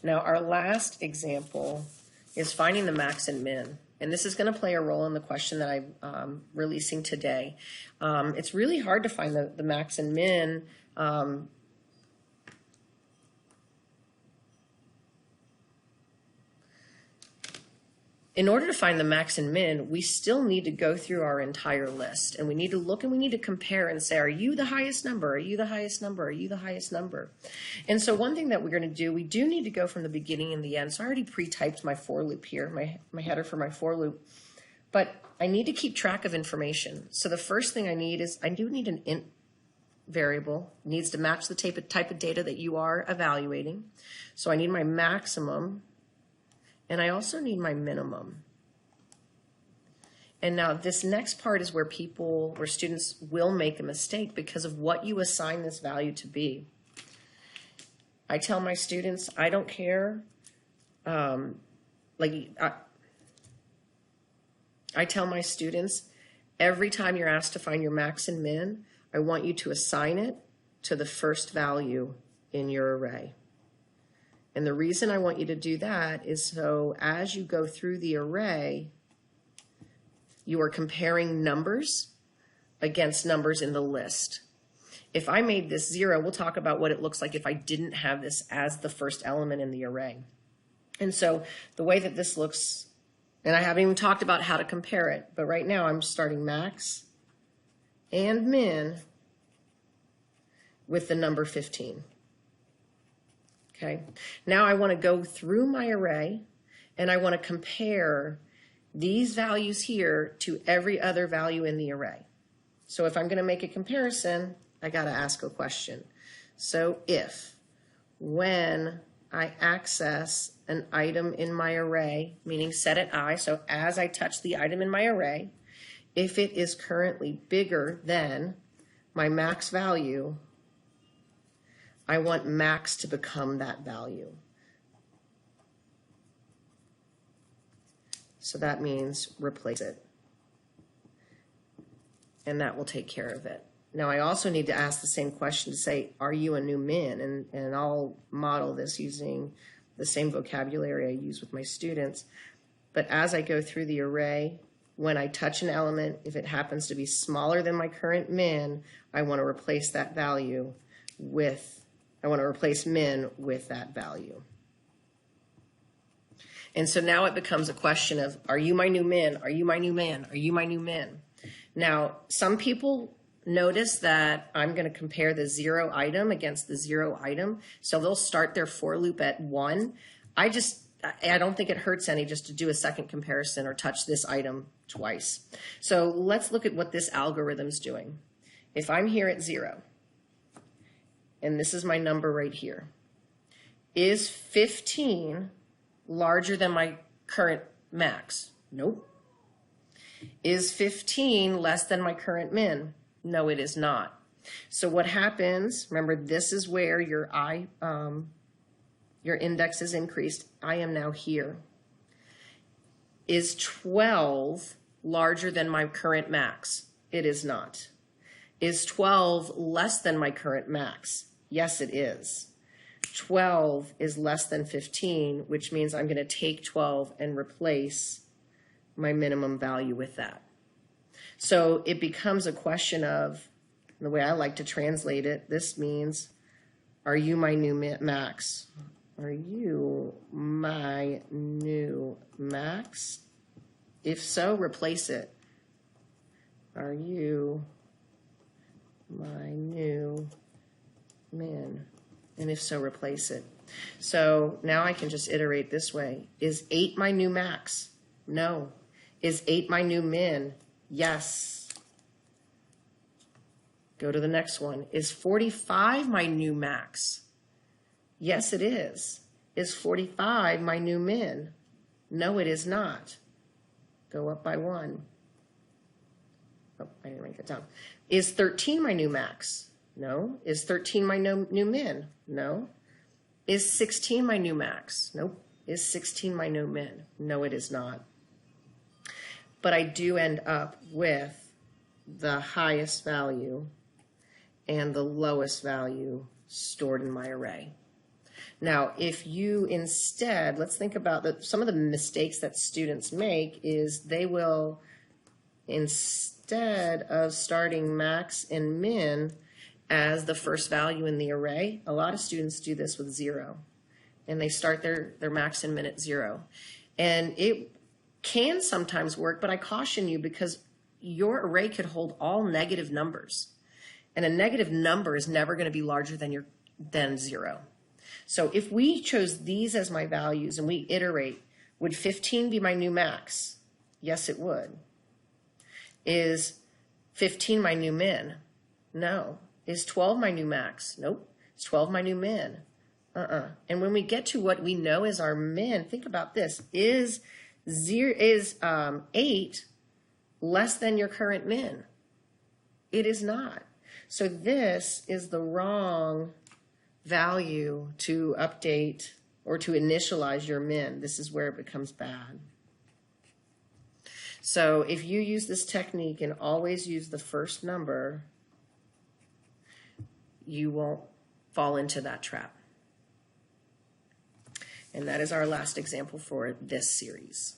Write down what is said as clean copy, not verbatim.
Now, our last example is finding the max and min. And this is going to play a role in the question that I'm releasing today. It's really hard to find the max and min. In order to find the max and min, we still need to go through our entire list. And we need to look and we need to compare and say, are you the highest number? Are you the highest number? Are you the highest number? And so one thing that we're going to do, we do need to go from the beginning and the end. So I already pre-typed my for loop here, my header for my for loop. But I need to keep track of information. So the first thing I need is, I do need an int variable. It needs to match the type of data that you are evaluating. So I need my maximum. And I also need my minimum. And now this next part is where students will make a mistake because of what you assign this value to be. I tell my students, I don't care. I tell my students, every time you're asked to find your max and min, I want you to assign it to the first value in your array. And the reason I want you to do that is so as you go through the array, you are comparing numbers against numbers in the list. If I made this 0, we'll talk about what it looks like if I didn't have this as the first element in the array. And so the way that this looks, and I haven't even talked about how to compare it, but right now I'm starting max and min with the number 15. Okay, now I want to go through my array and I want to compare these values here to every other value in the array. So if I'm going to make a comparison, I got to ask a question. So if, when I access an item in my array, meaning set at I, so as I touch the item in my array, if it is currently bigger than my max value, I want max to become that value. So that means replace it. And that will take care of it. Now I also need to ask the same question to say, are you a new min? And I'll model this using the same vocabulary I use with my students. But as I go through the array, when I touch an element, if it happens to be smaller than my current min, I want to replace that value with I want to replace min with that value. And so now it becomes a question of, are you my new min? Are you my new min? Are you my new min? Now, some people notice that I'm going to compare the 0 item against the 0 item. So they'll start their for loop at 1. I don't think it hurts any just to do a second comparison or touch this item twice. So let's look at what this algorithm's doing. If I'm here at 0, and this is my number right here, is 15 larger than my current max? Nope. Is 15 less than my current min? No, it is not. So what happens, remember this is where your index is increased. I am now here. Is 12 larger than my current max? It is not. Is 12 less than my current max? Yes, it is. 12 is less than 15, which means I'm going to take 12 and replace my minimum value with that. So it becomes a question of, the way I like to translate it, this means, are you my new max? Are you my new max? If so, replace it. Are you my new min? And if so, replace it. So now I can just iterate this way. Is 8 my new max? No. Is 8 my new min? Yes. Go to the next one. Is 45 my new max? Yes, it is. Is 45 my new min? No, it is not. Go up by 1. Oh, I didn't write that down. Is 13 my new max? No. Is 13 my new min? No. Is 16 my new max? Nope. Is 16 my new min? No, it is not. But I do end up with the highest value and the lowest value stored in my array. Now, if you instead, let's think about some of the mistakes that students make is they will, instead of starting max and min as the first value in the array, a lot of students do this with 0. And they start their max and min at 0. And it can sometimes work, but I caution you because your array could hold all negative numbers. And a negative number is never going to be larger than 0. So if we chose these as my values and we iterate, would 15 be my new max? Yes, it would. Is 15 my new min? No. Is 12 my new max? Nope. Is 12 my new min? And when we get to what we know is our min, think about this. Is 8 less than your current min? It is not. So this is the wrong value to update or to initialize your min. This is where it becomes bad. So if you use this technique and always use the first number, you won't fall into that trap. And that is our last example for this series.